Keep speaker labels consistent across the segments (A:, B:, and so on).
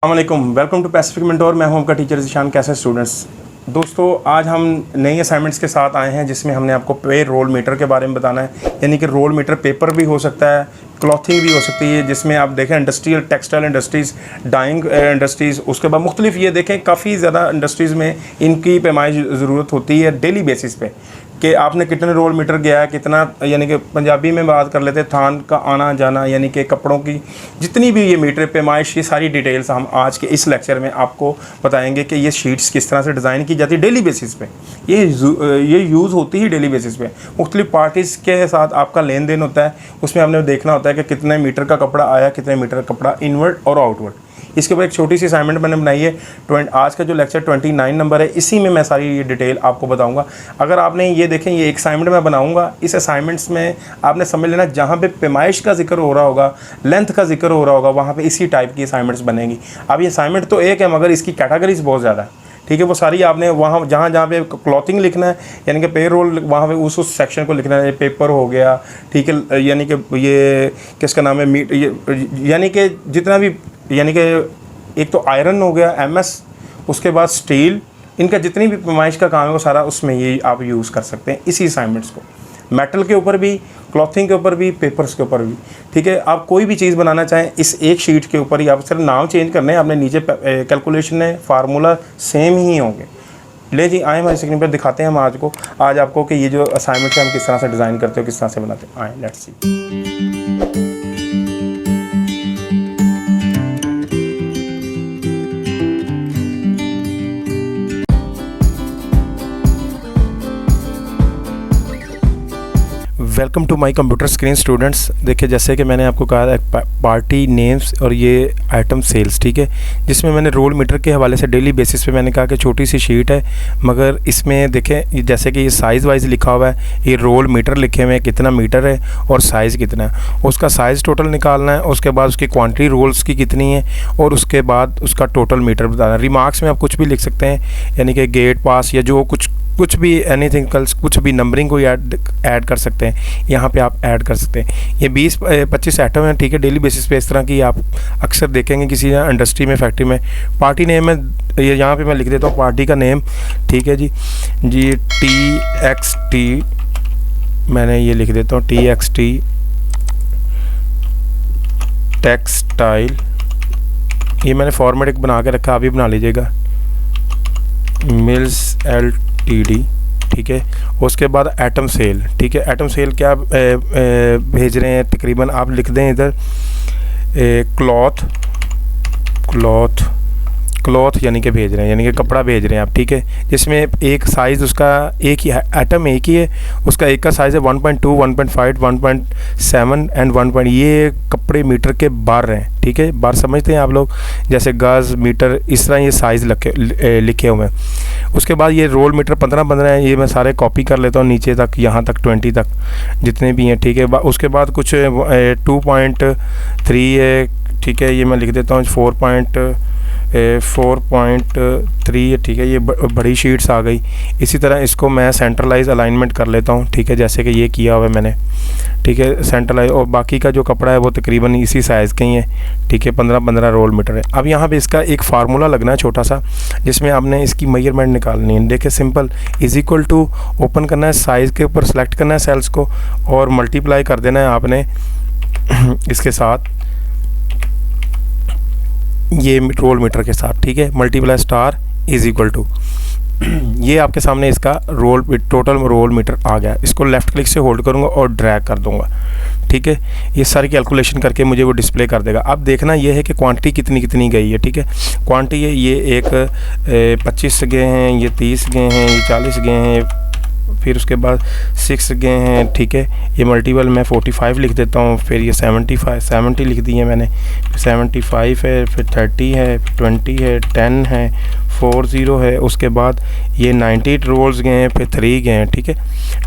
A: अस्सलामुअलैकुम, welcome to Pacific mentor. मैं हूं आपका टीचर ज़ीशान। कैसे स्टूडेंट्स? दोस्तों, आज हम नई असाइनमेंट्स के साथ आए हैं जिसमें हमने आपको पे रोल मीटर के बारे में बताना है। यानी कि रोल मीटर पेपर भी हो सकता है, क्लॉथिंग भी हो सकती है, जिसमें आप देखें industrial textile industries, dyeing industries, उसके बाद मुख्तलिफ ये देखें काफ़ी ज़्यादा इंडस्ट्रीज़ में इनकी पैमाइश ज़रूरत होती है डेली बेसिस पे कि आपने कितने रोल मीटर गया है, कितना, यानी कि पंजाबी में बात कर लेते हैं, थान का आना जाना, यानी कि कपड़ों की जितनी भी ये मीटर पैमाइश, ये सारी डिटेल्स हम आज के इस लेक्चर में आपको बताएंगे कि ये शीट्स किस तरह से डिज़ाइन की जाती है डेली बेसिस पे। ये यूज़ होती है डेली बेसिस पे। मुख्तलिफ पार्टीज़ के साथ आपका लेन देन होता है, उसमें आपने देखना होता है कि कितने मीटर का कपड़ा आया, कितने मीटर का कपड़ा इनवर्ड और आउटवर्ड। इसके ऊपर एक छोटी सी असाइनमेंट मैंने बनाई है। आज का जो लेक्चर 29 नंबर है, इसी में मैं सारी ये डिटेल आपको बताऊंगा। अगर आपने ये देखें, ये एक असाइनमेंट मैं बनाऊंगा, इस असाइनमेंट्स में आपने समझ लेना जहाँ पे पैमाइश का जिक्र हो रहा होगा, लेंथ का जिक्र हो रहा होगा, वहाँ पे इसी टाइप की असाइनमेंट्स बनेंगी। अब ये असाइनमेंट तो एक है, मगर इसकी कैटेगरीज बहुत ज़्यादा है, ठीक है। वो सारी आपने वहाँ जहाँ पे क्लॉथिंग लिखना है, यानी कि पे रोल, वहाँ पे उस सेक्शन को लिखना है। पेपर हो गया, ठीक है, यानी कि ये किसका नाम है, मीट, यानी कि जितना भी, यानी कि एक तो आयरन हो गया, एमएस, उसके बाद स्टील, इनका जितनी भी पैमाइश का काम है वो सारा उसमें ये आप यूज़ कर सकते हैं इसी असाइनमेंट्स को। मेटल के ऊपर भी, क्लॉथिंग के ऊपर भी, पेपर्स के ऊपर भी, ठीक है। आप कोई भी चीज़ बनाना चाहें इस एक शीट के ऊपर ही, आप सिर्फ नाम चेंज करने हैं, आपने नीचे कैलकुलेशन है, फार्मूला सेम ही होंगे। ले जी, आए हमारी स्क्रीन पर दिखाते हैं हम आज आपको कि ये जो असाइनमेंट है हम किस तरह से डिज़ाइन करते हो, किस तरह से बनाते हैं। आए, let's see. Welcome to my computer screen students. देखिए, जैसे कि मैंने आपको कहा था, पार्टी नेम्स और ये आइटम सेल्स, ठीक है, जिसमें मैंने रोल मीटर के हवाले से डेली बेसिस पे मैंने कहा कि छोटी सी शीट है, मगर इसमें देखें जैसे कि ये साइज़ वाइज लिखा हुआ है, ये रोल मीटर लिखे हुए हैं, कितना मीटर है और साइज़ कितना है, उसका साइज़ टोटल निकालना है, उसके बाद उसकी क्वान्टिटी रोल्स की कितनी है और उसके बाद उसका टोटल मीटर बताना है। रिमार्क्स में आप कुछ भी लिख सकते हैं, यानी कि गेट पास या जो कुछ भी एनीथिंग, कुछ भी नंबरिंग को ऐड कर सकते हैं, यहाँ पे आप ऐड कर सकते हैं। ये 20-25 आइटम हैं, ठीक है, डेली बेसिस पे इस तरह की आप अक्सर देखेंगे किसी इंडस्ट्री में, फैक्ट्री में। पार्टी नेम है, ये यहाँ पे मैं लिख देता हूँ पार्टी का नेम, ठीक है जी TXT, मैंने ये लिख देता हूँ TXT टेक्सटाइल। ये मैंने फॉर्मेट एक बना के रखा, अभी बना लीजिएगा, मिल्स LTD, ठीक है। उसके बाद एटम सेल, ठीक है। एटम सेल क्या भेज रहे हैं, तकरीबन आप लिख दें इधर क्लॉथ यानी कि भेज रहे हैं, यानी कि कपड़ा भेज रहे हैं आप, ठीक है, जिसमें एक साइज़ उसका एक ही है, एटम एक ही है, उसका एक का साइज़ है 1.2, 1.5, 1.7 एंड 1. ये कपड़े मीटर के बार हैं, ठीक है, बार समझते हैं आप लोग, जैसे गज, मीटर, इस तरह ये साइज़ लिखे हुए हैं। उसके बाद ये रोल मीटर 15 हैं, ये मैं सारे कॉपी कर लेता हूँ नीचे तक, यहाँ तक 20 तक जितने भी हैं, ठीक है। उसके बाद कुछ 2.3 है, ठीक है, ये मैं लिख देता हूँ 4.3, ठीक है, ये बड़ी शीट्स आ गई। इसी तरह इसको मैं सेंट्रलाइज अलाइनमेंट कर लेता हूँ, ठीक है, जैसे कि ये किया हुआ है मैंने, ठीक है, सेंट्रलाइज। और बाकी का जो कपड़ा है वो तकरीबन इसी साइज़ के ही है, ठीक है, 15 रोल मीटर है। अब यहाँ पे इसका एक फार्मूला लगना है छोटा सा, जिसमें आपने इसकी मेजरमेंट निकालनी है। देखिए, simple, is equal to, open करना है, साइज़ के ऊपर सेलेक्ट करना है सेल्स को और मल्टीप्लाई कर देना है आपने इसके साथ, ये रोल मीटर के साथ, ठीक है, multiply star is equal to, ये आपके सामने इसका टोटल रोल मीटर आ गया। इसको लेफ़्ट क्लिक से होल्ड करूँगा और ड्रैग कर दूँगा, ठीक है, ये सारी कैलकुलेशन करके मुझे वो डिस्प्ले कर देगा। अब देखना ये है कि क्वांटिटी कितनी गई है, ठीक है। क्वांटिटी है, ये एक 25 गए हैं, ये 30 गए हैं, ये 40 गए हैं, फिर उसके बाद 6 गए हैं, ठीक है, ये मल्टीपल मैं 45 लिख देता हूँ, फिर ये 70 लिख दी है मैंने, 75 है, फिर 30 है, 20 है, 10 है, 40 है, उसके बाद ये 98 रोल्स गए हैं, फिर 3 गए हैं, ठीक है,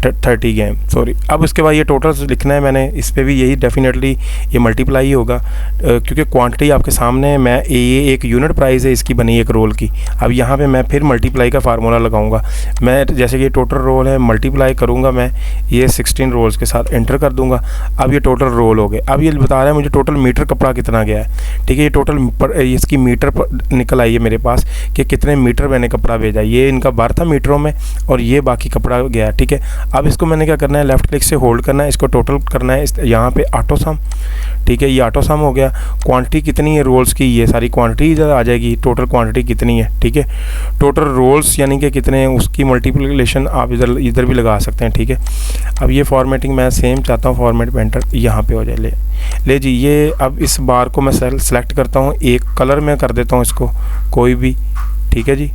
A: 30 गए हैं, सॉरी। अब उसके बाद ये टोटल लिखना है मैंने, इस पर भी यही डेफिनेटली ये मल्टीप्लाई ही होगा, क्योंकि क्वांटिटी आपके सामने है। मैं ये एक यूनिट प्राइस है इसकी बनी एक रोल की। अब यहाँ पे मैं फिर मल्टीप्लाई का फार्मूला लगाऊंगा। मैं जैसे कि ये टोटल रोल है, मल्टीप्लाई करूँगा मैं ये 16 रोल्स के साथ, एंटर कर दूँगा। अब ये टोटल रोल हो गए। अब ये बता रहा है मुझे टोटल मीटर कपड़ा कितना गया है, ठीक है। ये टोटल इसकी मीटर निकल आई है मेरे पास कि कितने मीटर मैंने कपड़ा भेजा। ये इनका बार था मीटरों में और ये बाकी कपड़ा गया, ठीक है। अब इसको मैंने क्या करना है, लेफ्ट क्लिक से होल्ड करना है, इसको टोटल करना है यहाँ पे ऑटो सम, ठीक है। ये ऑटो सम हो गया। क्वांटिटी कितनी है रोल्स की, ये सारी क्वांटिटी इधर आ जाएगी, टोटल क्वांटिटी कितनी है, ठीक है। टोटल रोल्स यानी कि कितने हैं उसकी मल्टीप्लिकेशन आप इधर भी लगा सकते हैं, ठीक है। अब ये फॉर्मेटिंग मैं सेम चाहता हूँ, फॉर्मेट पे एंटर यहाँ पे हो जाए। ले जी, ये अब इस बार को मैं सेलेक्ट करता हूँ, एक कलर में कर देता हूँ इसको कोई भी, ठीक है जी।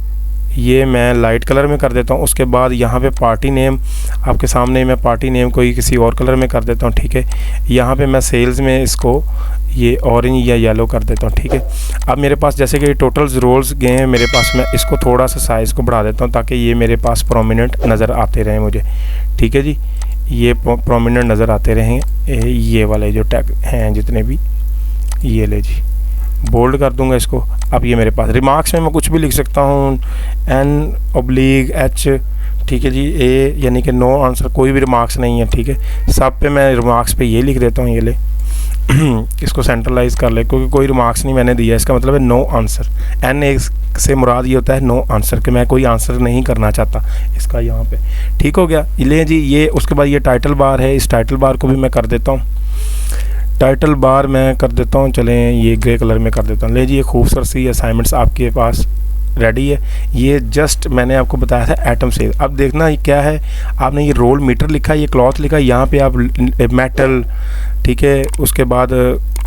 A: ये मैं लाइट कलर में कर देता हूँ। उसके बाद यहाँ पे पार्टी नेम आपके सामने मैं पार्टी नेम कोई किसी और कलर में कर देता हूँ, ठीक है। यहाँ पे मैं सेल्स में इसको ये ऑरेंज या येलो कर देता हूँ, ठीक है। अब मेरे पास जैसे कि टोटल रोल्स गए हैं मेरे पास, मैं इसको थोड़ा सा साइज़ को बढ़ा देता हूँ ताकि ये मेरे पास प्रोमिनेंट नज़र आते रहें मुझे, ठीक है जी। ये प्रोमिनेंट नज़र आते रहेंगे ये वाले जो टैग हैं जितने भी, ये ले जी, बोल्ड कर दूंगा इसको। अब ये मेरे पास रिमार्क्स में मैं कुछ भी लिख सकता हूँ, N/H, ठीक है जी। ए यानी कि नो आंसर, कोई भी रिमार्क्स नहीं है, ठीक है। सब पे मैं रिमार्क्स पे ये लिख देता हूँ, ये ले इसको सेंट्रलाइज कर ले, क्योंकि कोई रिमार्क्स नहीं मैंने दिया, इसका मतलब है नो आंसर। N से मुराद ये होता है नो आंसर, कि मैं कोई आंसर नहीं करना चाहता इसका यहाँ पे, ठीक हो गया। ले जी, ये उसके बाद ये टाइटल बार है, इस टाइटल बार को भी मैं कर देता हूँ, टाइटल बार मैं कर देता हूँ, चलें ये ग्रे कलर में कर देता हूँ। ले जी, ये खूबसूरत सी असाइनमेंट्स आपके पास रेडी है। ये जस्ट मैंने आपको बताया था एटम से। अब देखना ये क्या है, आपने ये रोल मीटर लिखा है, ये क्लॉथ लिखा है, यहाँ पे आप मेटल, ठीक है, उसके बाद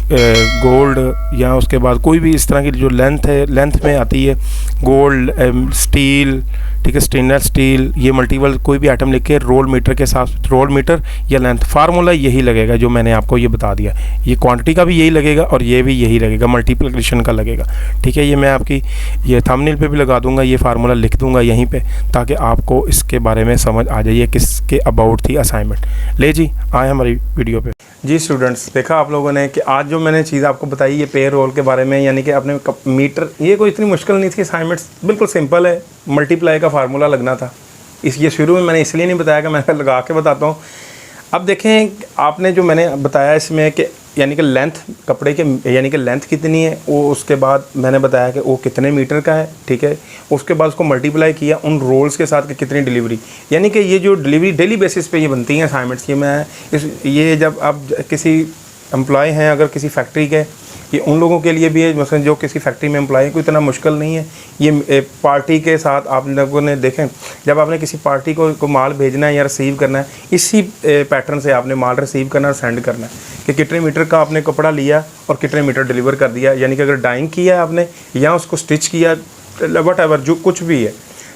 A: गोल्ड, या उसके बाद कोई भी इस तरह की जो लेंथ है, लेंथ में आती है गोल्ड, स्टील, ठीक है, स्टेनलेस स्टील, ये मल्टीपल कोई भी आइटम लिख के रोल मीटर के साथ, रोल मीटर या लेंथ, फार्मूला यही लगेगा जो मैंने आपको ये बता दिया। ये क्वांटिटी का भी यही लगेगा और ये भी यही लगेगा, मल्टीप्लिकेशन का लगेगा, ठीक है। ये मैं आपकी ये थंबनेल पे भी लगा दूंगा, ये फार्मूला लिख दूंगा यहीं पे, ताकि आपको इसके बारे में समझ आ जाए किसके अबाउट थी असाइनमेंट। ले जी, आए हमारी वीडियो पे। जी स्टूडेंट्स, देखा आप लोगों ने कि आज जो मैंने चीज़ आपको बताई ये पे रोल के बारे में, यानी कि अपने मीटर, ये कोई इतनी मुश्किल नहीं थी। असाइनमेंट्स बिल्कुल सिंपल है, मल्टीप्लाई का फार्मूला लगना था। ये शुरू में मैंने इसलिए नहीं बताया कि मैं लगा के बताता हूँ। अब देखें, आपने जो मैंने बताया इसमें कि यानी कि लेंथ कपड़े के, यानी कि लेंथ कितनी है वो, उसके बाद मैंने बताया कि वो कितने मीटर का है, ठीक है। उसके बाद उसको मल्टीप्लाई किया उन रोल्स के साथ कि कितनी डिलीवरी, यानी कि ये जो डिलीवरी डेली बेसिस पे ये बनती हैं असाइनमेंट्स। ये मैं ये जब आप किसी एम्प्लॉय हैं अगर किसी फैक्ट्री के, ये उन लोगों के लिए भी है मसलन जो किसी फैक्ट्री में एम्प्लॉय है, कोई इतना मुश्किल नहीं है। ये पार्टी के साथ आप लोगों ने देखें, जब आपने किसी पार्टी को माल भेजना है या रिसीव करना है, इसी पैटर्न से आपने माल रिसीव करना और सेंड करना है कि कितने मीटर का आपने कपड़ा लिया और कितने मीटर डिलीवर कर दिया। यानी कि अगर डाइंग किया है आपने या उसको स्टिच किया, वट एवर जो कुछ भी है,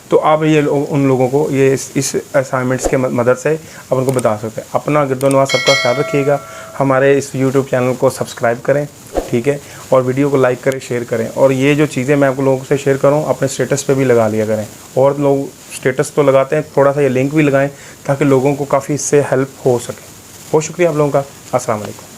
A: तो आप ये उन लोगों को ये इस असाइनमेंट्स के मदद से आप उनको बता सकते हैं। अपना गिरदोनवा सबका ख्याल रखिएगा। हमारे इस यूट्यूब चैनल को सब्सक्राइब करें, ठीक है, और वीडियो को लाइक करें, शेयर करें। और ये जो चीज़ें मैं आपको लोगों से शेयर करूँ अपने स्टेटस पे भी लगा लिया करें। और लोग स्टेटस तो लगाते हैं, थोड़ा सा ये लिंक भी लगाएं ताकि लोगों को काफ़ी इससे हेल्प हो सके। बहुत शुक्रिया आप लोगों का। अस्सलाम वालेकुम।